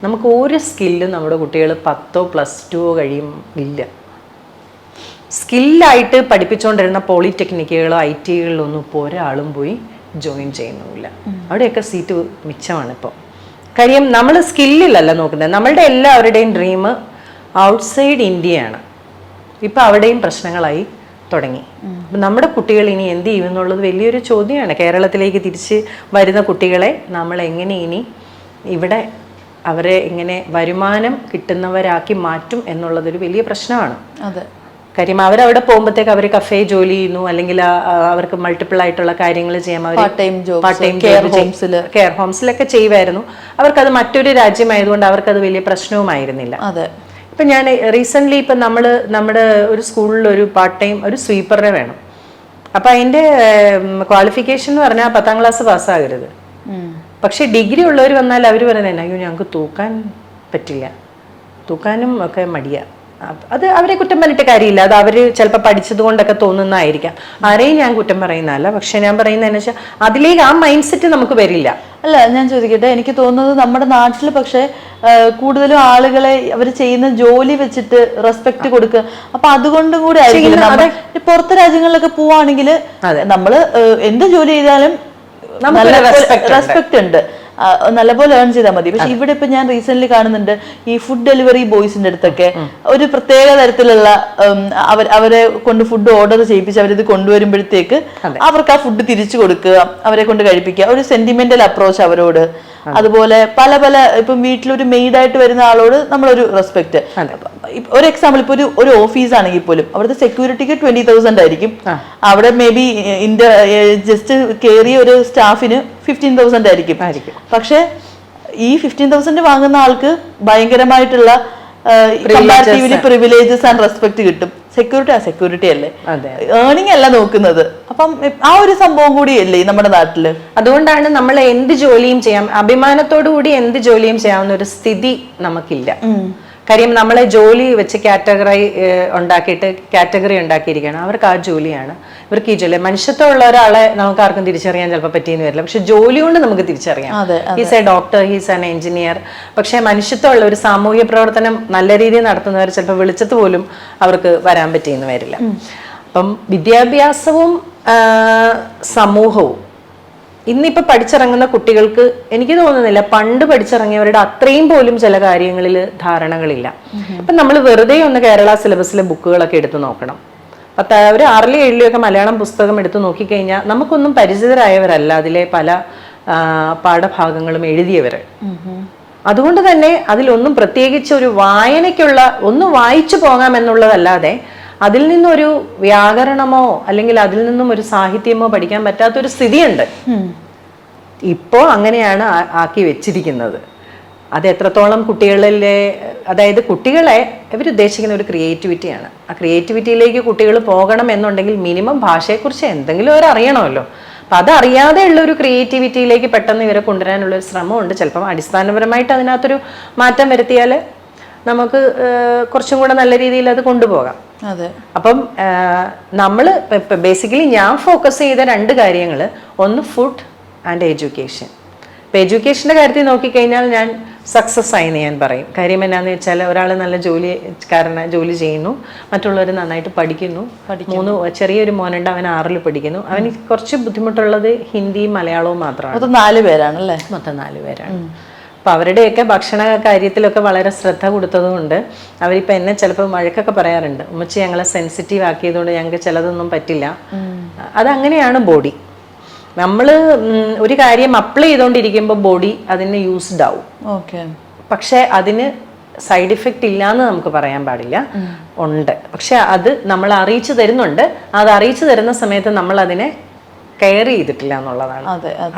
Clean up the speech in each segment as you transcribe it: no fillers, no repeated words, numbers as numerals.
നമുക്ക് ഒരു സ്കില്ലും നമ്മുടെ കുട്ടികൾ 10 പ്ലസ് 2 കഴിയും ഇല്ല. സ്കില്ലായിട്ട് പഠിപ്പിച്ചുകൊണ്ടിരുന്ന പോളിടെക്നിക്കുകളോ IT-കളിലൊന്നും ഇപ്പോൾ ഒരാളും പോയി ജോയിൻ ചെയ്യുന്നുമില്ല. അവിടെയൊക്കെ സീറ്റ് മിച്ചമാണ് ഇപ്പോൾ. കാര്യം നമ്മൾ സ്കില്ലിലല്ല നോക്കുന്നത്. നമ്മളുടെ എല്ലാവരുടെയും ഡ്രീം ഔട്ട്സൈഡ് ഇന്ത്യയാണ്. ഇപ്പം അവിടെയും പ്രശ്നങ്ങളായി തുടങ്ങി. അപ്പം നമ്മുടെ കുട്ടികൾ ഇനി എന്ത് ചെയ്യുമെന്നുള്ളത് വലിയൊരു ചോദ്യമാണ്. കേരളത്തിലേക്ക് തിരിച്ച് വരുന്ന കുട്ടികളെ നമ്മൾ എങ്ങനെ ഇനി ഇവിടെ അവരെ എങ്ങനെ വരുമാനം കിട്ടുന്നവരാക്കി മാറ്റും എന്നുള്ളതൊരു വലിയ പ്രശ്നമാണ്. അതെ, കാര്യം അവരവിടെ പോകുമ്പോഴത്തേക്ക് അവർ കഫേ ജോലി ചെയ്യുന്നു, അല്ലെങ്കിൽ അവർക്ക് മൾട്ടിപ്പിൾ ആയിട്ടുള്ള കാര്യങ്ങൾ ചെയ്യാം. അവർ പാർട്ട് ടൈം കെയർ ഹോംസിലൊക്കെ ചെയ്യുമായിരുന്നു. അവർക്കത് മറ്റൊരു രാജ്യമായതുകൊണ്ട് അവർക്കത് വലിയ പ്രശ്നവുമായിരുന്നില്ല. അതെ. ഇപ്പം ഞാൻ റീസെൻ്റ്ലി ഇപ്പം നമ്മുടെ ഒരു സ്കൂളിൽ ഒരു പാർട്ട് ടൈം ഒരു സ്വീപ്പറിനെ വേണം. അപ്പം അതിൻ്റെ ക്വാളിഫിക്കേഷൻ എന്ന് പറഞ്ഞാൽ 10ാം ക്ലാസ് പാസ്സാകരുത്. പക്ഷെ ഡിഗ്രി ഉള്ളവർ വന്നാൽ അവർ പറയുന്നത് അയ്യോ ഞങ്ങൾക്ക് തൂക്കാൻ പറ്റില്ല, തൂക്കാനും ഒക്കെ മടിയാ. അത് അവരെ കുറ്റം പറഞ്ഞിട്ട് കാര്യമില്ല. അത് അവർ ചിലപ്പോൾ പഠിച്ചത് കൊണ്ടൊക്കെ തോന്നുന്നതായിരിക്കാം. ആരെയും ഞാൻ കുറ്റം പറയുന്നതല്ല. പക്ഷെ ഞാൻ പറയുന്നതെന്ന് വെച്ചാൽ അതിലേക്ക് ആ മൈൻഡ് സെറ്റ് നമുക്ക് വരില്ല. അല്ല, ഞാൻ ചോദിക്കട്ടെ, എനിക്ക് തോന്നുന്നത് നമ്മുടെ നാട്ടിൽ പക്ഷെ കൂടുതലും ആളുകളെ അവർ ചെയ്യുന്ന ജോലി വെച്ചിട്ട് റെസ്പെക്ട് കൊടുക്കുക. അപ്പൊ അതുകൊണ്ടും കൂടി ആയിരിക്കും പുറത്തെ രാജ്യങ്ങളിലൊക്കെ പോവാണെങ്കിൽ നമ്മള് എന്ത് ജോലി ചെയ്താലും റെസ്പെക്ട് ഉണ്ട്, നല്ലപോലെ ഏൺ ചെയ്താൽ മതി. പക്ഷെ ഇവിടെ ഇപ്പൊ ഞാൻ റീസെന്റ് കാണുന്നുണ്ട് ഈ ഫുഡ് ഡെലിവറി ബോയ്സിന്റെ അടുത്തൊക്കെ ഒരു പ്രത്യേക തരത്തിലുള്ള അവരെ കൊണ്ട് ഫുഡ് ഓർഡർ ചെയ്യിപ്പിച്ച് അവരിത് കൊണ്ടുവരുമ്പോഴത്തേക്ക് അവർക്ക് ആ ഫുഡ് തിരിച്ചു കൊടുക്കുക, അവരെ കൊണ്ട് കഴിപ്പിക്കുക, ഒരു സെന്റിമെന്റൽ അപ്രോച്ച് അവരോട്. അതുപോലെ പല പല ഇപ്പം വീട്ടിലൊരു മെയ്ഡായിട്ട് വരുന്ന ആളോട് നമ്മളൊരു റെസ്പെക്ട്. ഒരു എക്സാമ്പിൾ, ഇപ്പൊ ഒരു ഓഫീസ് ആണെങ്കിൽ പോലും അവിടുത്തെ സെക്യൂരിറ്റിക്ക് 20,000 ആയിരിക്കും. അവിടെ മേ ബി ജസ്റ്റ് കയറിയ ഒരു സ്റ്റാഫിന് 15,000 ആയിരിക്കും. പക്ഷെ ഈ 15,000 വാങ്ങുന്ന ആൾക്ക് ഭയങ്കരമായിട്ടുള്ള കമ്പാരിറ്റീവ്ലി പ്രിവിലേജസ് ആൻഡ് റെസ്പെക്ട് കിട്ടും. സെക്യൂരിറ്റി അല്ലേ, ഏർണിംഗ് അല്ല നോക്കുന്നത്. അപ്പം ആ ഒരു സംഭവം കൂടിയല്ലേ നമ്മുടെ നാട്ടില്. അതുകൊണ്ടാണ് നമ്മൾ എന്ത് ജോലിയും ചെയ്യാം, അഭിമാനത്തോടു കൂടി എന്ത് ജോലിയും ചെയ്യാവുന്ന ഒരു സ്ഥിതി നമുക്കില്ല. കാര്യം നമ്മളെ ജോലി വെച്ച് കാറ്റഗറി ഉണ്ടാക്കിയിരിക്കുകയാണ്. അവർക്ക് ആ ജോലിയാണ്, ഇവർക്ക് ഈ ജോലി. മനുഷ്യത്വമുള്ള ഒരാളെ നമുക്ക് ആർക്കും തിരിച്ചറിയാൻ ചിലപ്പോൾ പറ്റിയെന്ന് വരില്ല, പക്ഷെ ജോലി കൊണ്ട് നമുക്ക് തിരിച്ചറിയാം. He's A doctor, he's an engineer. പക്ഷെ മനുഷ്യത്വമുള്ള ഒരു സാമൂഹ്യ പ്രവർത്തനം നല്ല രീതിയിൽ നടത്തുന്നവർ ചിലപ്പോൾ വിളിച്ചത് പോലും അവർക്ക് വരാൻ പറ്റിയെന്ന് വരില്ല. അപ്പം വിദ്യാഭ്യാസവും സമൂഹവും ഇന്നിപ്പോൾ പഠിച്ചിറങ്ങുന്ന കുട്ടികൾക്ക് എനിക്ക് തോന്നുന്നില്ല പണ്ട് പഠിച്ചിറങ്ങിയവരുടെ അത്രയും പോലും ചില കാര്യങ്ങളിൽ ധാരണകളില്ല. ഇപ്പം നമ്മൾ വെറുതെ ഒന്ന് കേരള സിലബസിലെ ബുക്കുകളൊക്കെ എടുത്തു നോക്കണം. അവർ 6ലും 7ലും ഒക്കെ മലയാളം പുസ്തകം എടുത്തു നോക്കിക്കഴിഞ്ഞാൽ നമുക്കൊന്നും പരിചിതരായവരല്ല അതിലെ പല പാഠഭാഗങ്ങളും എഴുതിയവർ. അതുകൊണ്ട് തന്നെ അതിലൊന്നും പ്രത്യേകിച്ച് ഒരു വായനയ്ക്കുള്ള ഒന്ന് വായിച്ചു പോകാമെന്നുള്ളതല്ലാതെ അതിൽ നിന്നൊരു വ്യാകരണമോ അല്ലെങ്കിൽ അതിൽ നിന്നും ഒരു സാഹിത്യമോ പഠിക്കാൻ പറ്റാത്തൊരു സ്ഥിതിയുണ്ട്. ഇപ്പോൾ അങ്ങനെയാണ് ആക്കി വെച്ചിരിക്കുന്നത്. അത് എത്രത്തോളം കുട്ടികളിലെ, അതായത് കുട്ടികളെ ഇവരുദ്ദേശിക്കുന്ന ഒരു ക്രിയേറ്റിവിറ്റിയാണ്. ആ ക്രിയേറ്റിവിറ്റിയിലേക്ക് കുട്ടികൾ പോകണം എന്നുണ്ടെങ്കിൽ മിനിമം ഭാഷയെക്കുറിച്ച് എന്തെങ്കിലും അവർ അറിയണമല്ലോ. അപ്പം അതറിയാതെയുള്ള ഒരു ക്രിയേറ്റിവിറ്റിയിലേക്ക് പെട്ടെന്ന് ഇവരെ കൊണ്ടുവരാനുള്ളൊരു ശ്രമമുണ്ട്. ചിലപ്പം അടിസ്ഥാനപരമായിട്ട് അതിനകത്തൊരു മാറ്റം വരുത്തിയാൽ നമുക്ക് കുറച്ചും കൂടെ നല്ല രീതിയിൽ അത് കൊണ്ടുപോകാം. അപ്പം നമ്മൾ ബേസിക്കലി ഞാൻ ഫോക്കസ് ചെയ്ത 2 കാര്യങ്ങൾ, ഒന്ന് ഫുഡ് ആൻഡ് എഡ്യൂക്കേഷൻ. ഇപ്പം എഡ്യൂക്കേഷൻ്റെ കാര്യത്തിൽ നോക്കിക്കഴിഞ്ഞാൽ ഞാൻ സക്സസ് ആയെന്ന് ഞാൻ പറയും. കാര്യം എന്നാന്ന് വെച്ചാൽ ഒരാൾ നല്ല ജോലി ചെയ്യുന്നു, മറ്റുള്ളവർ നന്നായിട്ട് പഠിക്കുന്നു. 3 ചെറിയൊരു മോനുണ്ട്, അവൻ 6ൽ പഠിക്കുന്നു. അവന് കുറച്ച് ബുദ്ധിമുട്ടുള്ളത് ഹിന്ദിയും മലയാളവും മാത്രമാണ്. മൊത്തം 4 പേരാണല്ലേ? മൊത്തം 4 പേരാണ്. അപ്പോൾ അവരുടെയൊക്കെ ഭക്ഷണ കാര്യത്തിലൊക്കെ വളരെ ശ്രദ്ധ കൊടുത്തതുകൊണ്ട് അവരിപ്പോൾ എന്നെ ചിലപ്പോൾ വഴക്കൊക്കെ പറയാറുണ്ട്, ഉമ്മച്ചി ഞങ്ങളെ സെൻസിറ്റീവ് ആക്കിയതുകൊണ്ട് ഞങ്ങൾക്ക് ചിലതൊന്നും പറ്റില്ല. അതങ്ങനെയാണ് ബോഡി. നമ്മൾ ഒരു കാര്യം അപ്ലൈ ചെയ്തുകൊണ്ടിരിക്കുമ്പോൾ ബോഡി അതിന് യൂസ്ഡ് ആവും. പക്ഷെ അതിന് സൈഡ് ഇഫക്റ്റ് ഇല്ലയെന്ന് നമുക്ക് പറയാൻ പാടില്ല, ഉണ്ട്. പക്ഷെ അത് നമ്മൾ അറിയിച്ചു തരുന്നുണ്ട്. അത് അറിയിച്ചു തരുന്ന സമയത്ത് നമ്മൾ അതിനെ കെയർ ചെയ്തിട്ടില്ല എന്നുള്ളതാണ്.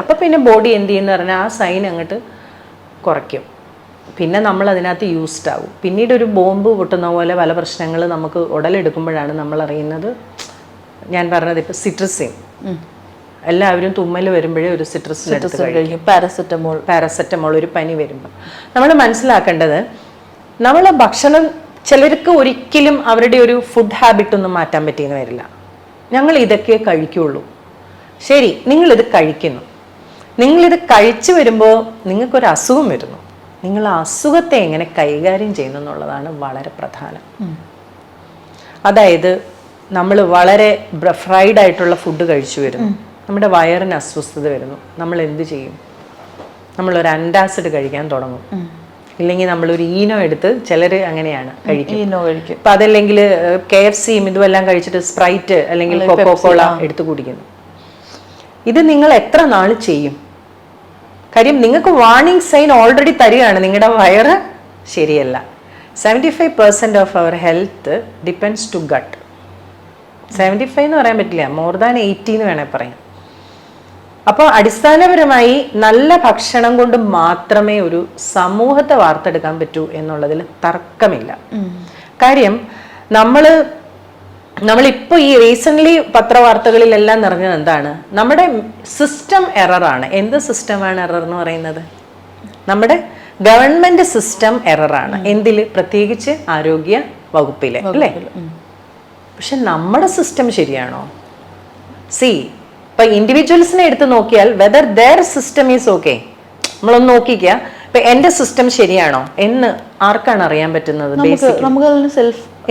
അപ്പം പിന്നെ ബോഡി എന്ത് ചെയ്യുന്ന പറഞ്ഞാൽ ആ സൈൻ അങ്ങോട്ട് കുറയ്ക്കും. പിന്നെ നമ്മൾ അതിനകത്ത് യൂസ്ഡ് ആവും. പിന്നീട് ഒരു ബോംബ് പൊട്ടുന്ന പോലെ പല പ്രശ്നങ്ങൾ നമുക്ക് ഉടലെടുക്കുമ്പോഴാണ് നമ്മൾ അറിയുന്നത്. ഞാൻ പറഞ്ഞത് ഇപ്പം സിട്രസിൻ, എല്ലാവരും തുമ്മൽ വരുമ്പോഴേ ഒരു സിട്രസിൻ, പാരസെറ്റമോൾ ഒരു പനി വരുമ്പോൾ നമ്മൾ മനസ്സിലാക്കേണ്ടത്, നമ്മൾ ഭക്ഷണം ചിലർക്ക് ഒരിക്കലും അവരുടെ ഒരു ഫുഡ് ഹാബിറ്റ് ഒന്നും മാറ്റാൻ പറ്റിയെന്ന് വരില്ല. ഞങ്ങൾ ഇതൊക്കെ കഴിക്കുള്ളൂ. ശരി, നിങ്ങളിത് കഴിക്കുന്നു, നിങ്ങളിത് കഴിച്ചു വരുമ്പോൾ നിങ്ങൾക്കൊരു അസുഖം വരുന്നു. നിങ്ങൾ അസുഖത്തെ എങ്ങനെ കൈകാര്യം ചെയ്യുന്നു എന്നുള്ളതാണ് വളരെ പ്രധാനം. അതായത് നമ്മൾ വളരെ ഫ്രൈഡ് ആയിട്ടുള്ള ഫുഡ് കഴിച്ചു വരുന്നു, നമ്മുടെ വയറിന് അസ്വസ്ഥത വരുന്നു, നമ്മൾ എന്ത് ചെയ്യും? നമ്മളൊരു അൻറ്റാസിഡ് കഴിക്കാൻ തുടങ്ങും, ഇല്ലെങ്കിൽ നമ്മളൊരു ഈനോ എടുത്ത്, ചിലർ അങ്ങനെയാണ് കഴിക്കും. അപ്പം അതല്ലെങ്കിൽ KFCയും ഇതുമെല്ലാം കഴിച്ചിട്ട് സ്പ്രൈറ്റ് അല്ലെങ്കിൽ കൊക്കോകോള എടുത്ത് കുടിക്കുന്നു. ഇത് നിങ്ങൾ എത്ര നാൾ ചെയ്യും? കാര്യം നിങ്ങൾക്ക് വാർണിംഗ് സൈൻ ഓൾറെഡി തരികയാണ്, നിങ്ങളുടെ വയറ് ശരിയല്ല. 75% of our health depends to gut. 75 എന്ന് പറയാൻ പറ്റില്ല, മോർ ദാൻ 80 എന്ന് വേണേൽ പറയാം. അപ്പോൾ അടിസ്ഥാനപരമായി നല്ല ഭക്ഷണം കൊണ്ട് മാത്രമേ ഒരു സമൂഹത്തെ വാർത്തെടുക്കാൻ പറ്റൂ എന്നുള്ളതിൽ തർക്കമില്ല. കാര്യം നമ്മളിപ്പോൾ ഈ റീസെൻ്റ്ലി പത്രവാർത്തകളിലെല്ലാം നിറഞ്ഞത് എന്താണ്? നമ്മുടെ സിസ്റ്റം എററാണ്. എന്ത് സിസ്റ്റമാണ് എറർ എന്ന് പറയുന്നത്? നമ്മുടെ ഗവൺമെന്റ് സിസ്റ്റം എററാണ്. എന്തിൽ? പ്രത്യേകിച്ച് ആരോഗ്യ വകുപ്പിലെ, അല്ലേ? പക്ഷെ നമ്മുടെ സിസ്റ്റം ശരിയാണോ? ഇപ്പൊ ഇൻഡിവിജ്വൽസിനെ എടുത്ത് നോക്കിയാൽ whether their system is okay, നമ്മളൊന്ന് നോക്കിക്കുക. ഇപ്പൊ എന്റെ സിസ്റ്റം ശരിയാണോ എന്ന് ആർക്കാണ് അറിയാൻ പറ്റുന്നത്?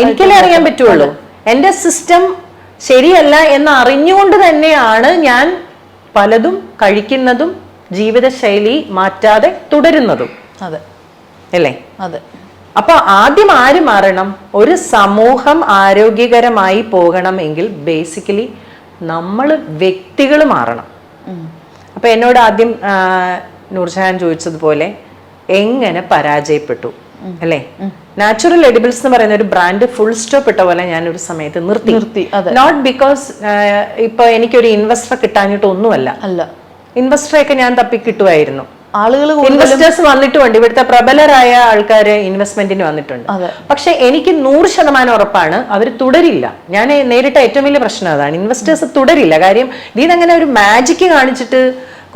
എനിക്കല്ലേ അറിയാൻ പറ്റുള്ളൂ. എന്റെ സിസ്റ്റം ശരിയല്ല എന്ന് അറിഞ്ഞുകൊണ്ട് തന്നെയാണ് ഞാൻ പലതും കഴിക്കുന്നതും ജീവിതശൈലി മാറ്റാതെ തുടരുന്നതും, അല്ലേ? അപ്പൊ ആദ്യം ആര് മാറണം? ഒരു സമൂഹം ആരോഗ്യകരമായി പോകണമെങ്കിൽ ബേസിക്കലി നമ്മൾ വ്യക്തികൾ മാറണം. അപ്പൊ എന്നോട് ആദ്യം നൂർജഹാൻ ചോദിച്ചതുപോലെ എങ്ങനെ പരാജയപ്പെട്ടു, അല്ലേ? നാച്ചുറൽ എഡിബിൾസ് എന്ന് പറയുന്ന ഒരു ബ്രാൻഡ് ഫുൾ സ്റ്റോപ്പ് ഇട്ട പോലെ ഞാൻ ഒരു സമയത്ത് നിർത്തി. നോട്ട് ബിക്കോസ് ഇപ്പൊ എനിക്കൊരു ഇൻവെസ്റ്റർ കിട്ടാഞ്ഞിട്ടൊന്നുമല്ല. ഇൻവെസ്റ്ററെയൊക്കെ ഞാൻ തപ്പി കിട്ടുമായിരുന്നു. ഇൻവെസ്റ്റേഴ്സ് വന്നിട്ടുണ്ട്, ഇവിടുത്തെ പ്രബലരായ ആൾക്കാര് ഇൻവെസ്റ്റ്മെന്റിന് വന്നിട്ടുണ്ട്. പക്ഷെ എനിക്ക് 100% ഉറപ്പാണ് അവർ തുടരില്ല. ഞാൻ നേരിട്ട ഏറ്റവും വലിയ പ്രശ്നം അതാണ്, ഇൻവെസ്റ്റേഴ്സ് തുടരില്ല. കാര്യം ഇതിനങ്ങനെ ഒരു മാജിക് കാണിച്ചിട്ട്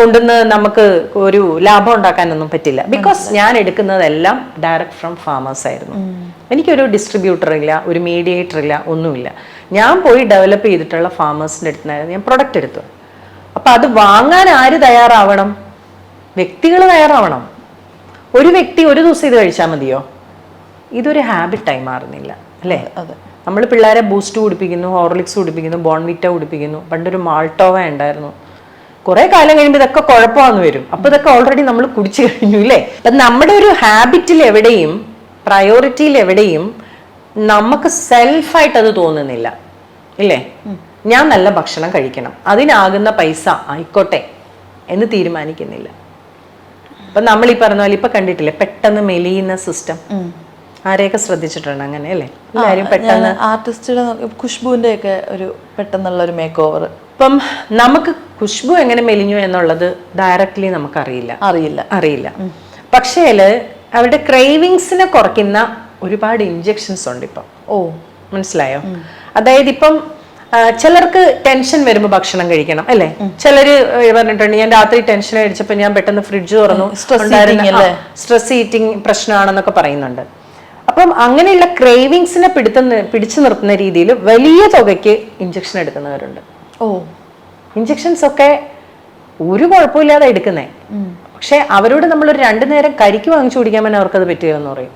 കൊണ്ടുവന്ന് നമുക്ക് ഒരു ലാഭം ഉണ്ടാക്കാനൊന്നും പറ്റില്ല. ബിക്കോസ് ഞാൻ എടുക്കുന്നതെല്ലാം ഡയറക്റ്റ് ഫ്രം ഫാമേഴ്സ് ആയിരുന്നു. എനിക്കൊരു ഡിസ്ട്രിബ്യൂട്ടർ ഇല്ല, ഒരു മീഡിയേറ്റർ ഇല്ല, ഒന്നുമില്ല. ഞാൻ പോയി ഡെവലപ്പ് ചെയ്തിട്ടുള്ള ഫാമേഴ്സിൻ്റെ അടുത്ത് ഞാൻ പ്രൊഡക്റ്റ് എടുത്തു. അപ്പൊ അത് വാങ്ങാൻ ആര് തയ്യാറാവണം? വ്യക്തികൾ തയ്യാറാവണം. ഒരു വ്യക്തി ഒരു ദിവസം ഇത് കഴിച്ചാൽ മതിയോ? ഇതൊരു ഹാബിറ്റായി മാറുന്നില്ല, അല്ലേ? നമ്മൾ പിള്ളേരെ ബൂസ്റ്റ് കുടിപ്പിക്കുന്നു, ഹോർലിക്സ് കുടിപ്പിക്കുന്നു, ബോൺവിറ്റ കുടിപ്പിക്കുന്നു. പണ്ടൊരു മാൾട്ടോവ ഉണ്ടായിരുന്നു. കുറെ കാലം കഴിയുമ്പോൾ ഇതൊക്കെ കുഴപ്പമാണെന്ന് വരും. അപ്പൊ ഇതൊക്കെ ഓൾറെഡി നമ്മൾ കുടിച്ചു കഴിഞ്ഞു, ഇല്ലേ? അപ്പം നമ്മുടെ ഒരു ഹാബിറ്റിൽ എവിടെയും പ്രയോറിറ്റിയിൽ എവിടെയും നമുക്ക് സെൽഫായിട്ട് അത് തോന്നുന്നില്ല, ഇല്ലേ? ഞാൻ നല്ല ഭക്ഷണം കഴിക്കണം, അതിനാകുന്ന പൈസ ആയിക്കോട്ടെ എന്ന് തീരുമാനിക്കുന്നില്ല. അപ്പൊ നമ്മൾ ഈ പറഞ്ഞ പോലെ ഇപ്പൊ കണ്ടിട്ടില്ലേ പെട്ടെന്ന് മെലിയുന്ന സിസ്റ്റം? ആരെയൊക്കെ ശ്രദ്ധിച്ചിട്ടുണ്ട് അങ്ങനെ, അല്ലേ? എല്ലാവരും പെട്ടെന്ന് ആർട്ടിസ്റ്റുടെ ഖുഷ്ബുവിന്റെ ഒക്കെ ഒരു പെട്ടെന്നുള്ള ഒരു മേക്ക് ഓവർ. ഇപ്പം നമുക്ക് ഖുഷ്ബു എങ്ങനെ മെലിഞ്ഞു എന്നുള്ളത് ഡയറക്റ്റ്ലി അറിയില്ല. പക്ഷേ അവരുടെ ക്രേവിങ്സിനെ കുറയ്ക്കുന്ന ഒരുപാട് ഇഞ്ചെക്ഷൻസ് ഉണ്ട് ഇപ്പം. മനസ്സിലായോ? അതായത് ഇപ്പം ചിലർക്ക് ടെൻഷൻ വരുമ്പോൾ ഭക്ഷണം കഴിക്കണം, അല്ലേ? ചിലര് പറഞ്ഞിട്ടുണ്ട്, ഞാൻ രാത്രി ടെൻഷൻ അടിച്ചപ്പോൾ ഞാൻ പെട്ടെന്ന് ഫ്രിഡ്ജ് തുറന്നു, സ്ട്രെസ് ഈറ്റിംഗ് പ്രശ്നമാണെന്നൊക്കെ പറയുന്നുണ്ട്. അപ്പം അങ്ങനെയുള്ള ക്രേവിങ്സിനെ പിടിച്ചു നിർത്തുന്ന രീതിയിൽ വലിയ തുകയ്ക്ക് ഇഞ്ചക്ഷൻ എടുക്കുന്നവരുണ്ട്. ഇഞ്ചക്ഷൻസ് ഒക്കെ ഒരു കുഴപ്പമില്ലാതെ എടുക്കുന്നേ. പക്ഷെ അവരോട് നമ്മളൊരു 2 നേരം കരിക്ക് വാങ്ങിച്ചു കുടിക്കാൻ പറഞ്ഞാൽ അവർക്കത് പറ്റുകയെന്ന് പറയും.